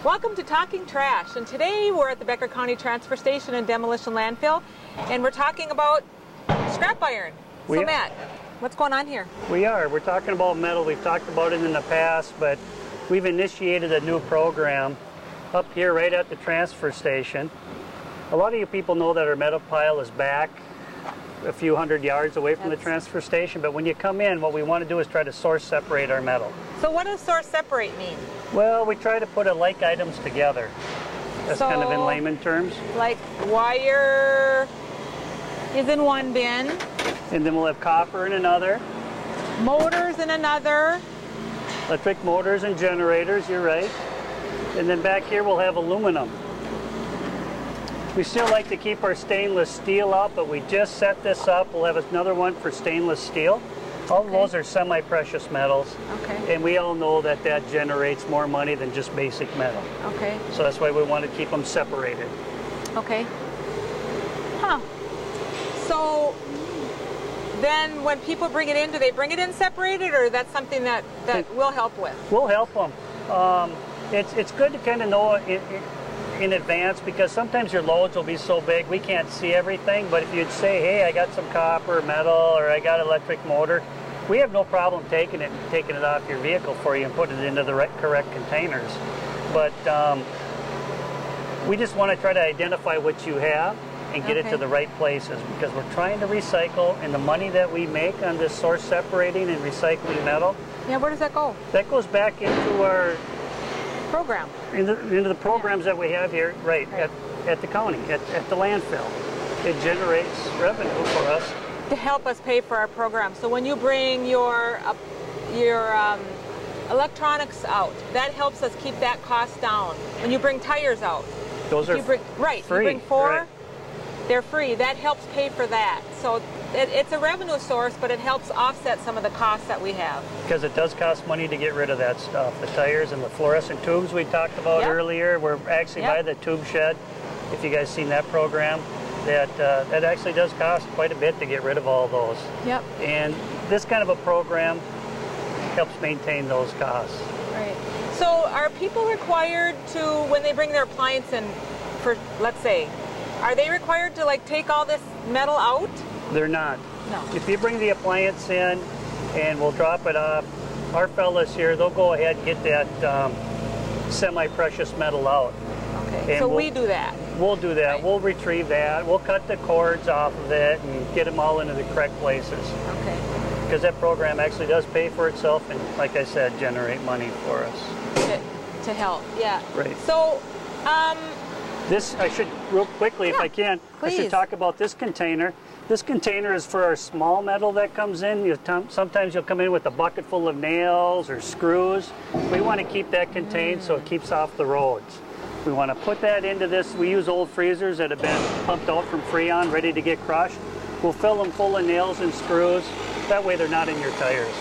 Welcome to Talking Trash, and today we're at the Becker County Transfer Station and Demolition Landfill, and we're talking about scrap iron. So Matt, what's going on here? We're talking about metal. We've talked about it in the past, but we've initiated a new program up here right at the transfer station. A lot of you people know that our metal pile is back a few hundred yards away from the transfer station, but when you come in, what we want to do is try to source separate our metal. So what does source separate mean? Well, we try to put like items together. That's kind of in layman terms. Like wire is in one bin. And then we'll have copper in another. Motors in another. Electric motors and generators, you're right. And then back here we'll have aluminum. We still like to keep our stainless steel up, but we just set this up. We'll have another one for stainless steel. All of those are semi-precious metals. Okay. And we all know that that generates more money than just basic metal. Okay. So that's why we want to keep them separated. Okay. Huh. So then when people bring it in, do they bring it in separated, or that's something that we'll help with? We'll help them. It's good to kind of know in advance, because sometimes your loads will be so big we can't see everything, but if you'd say, hey, I got some copper, metal, or I got electric motor, we have no problem taking it off your vehicle for you and putting it into the correct containers. But we just want to try to identify what you have and get it to the right places, because we're trying to recycle, and the money that we make on this source separating and recycling metal, where does that go? That goes back into our program. Into the programs that we have here, at the county, at the landfill. It generates revenue for us. To help us pay for our program. So when you bring your electronics out, that helps us keep that cost down. When you bring tires out, those are free. You bring 4, they're free. That helps pay for that. So it's a revenue source, but it helps offset some of the costs that we have. Because it does cost money to get rid of that stuff. The tires and the fluorescent tubes we talked about earlier, we're actually by the tube shed. If you guys seen that program, that actually does cost quite a bit to get rid of all those. Yep. And this kind of a program helps maintain those costs. Right. So are people required to, when they bring their appliance in, for, let's say, are they required to take all this metal out? They're not. No. If you bring the appliance in and we'll drop it off, our fellas here, they'll go ahead and get that semi-precious metal out. Okay. So we do that? We'll do that. Right. We'll retrieve that. We'll cut the cords off of it and get them all into the correct places. Okay. Because that program actually does pay for itself and, like I said, generate money for us. To help, yeah. Right. So, this, I should, real quickly, if I can, please. I should talk about this container. This container is for our small metal that comes in. Sometimes you'll come in with a bucket full of nails or screws. We want to keep that contained so it keeps off the roads. We want to put that into this. We use old freezers that have been pumped out from Freon, ready to get crushed. We'll fill them full of nails and screws. That way they're not in your tires.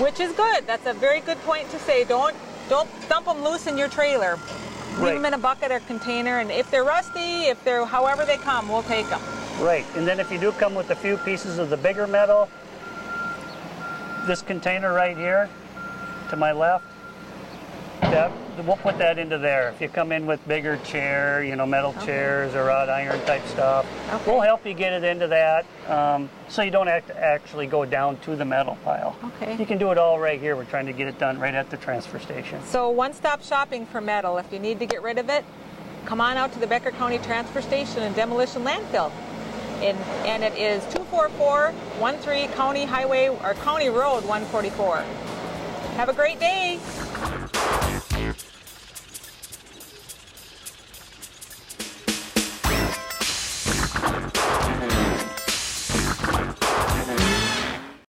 Which is good. That's a very good point to say. Don't dump them loose in your trailer. Leave them in a bucket or container, and if they're rusty, if they're however they come, we'll take them. Right, and then if you do come with a few pieces of the bigger metal, this container right here to my left, we'll put that into there. If you come in with bigger chair, metal chairs or wrought iron type stuff, we'll help you get it into that, so you don't have to actually go down to the metal pile. Okay. You can do it all right here. We're trying to get it done right at the transfer station. So one-stop shopping for metal. If you need to get rid of it, come on out to the Becker County Transfer Station and Demolition Landfill. And it is 24413 County Highway or County Road 144. Have a great day.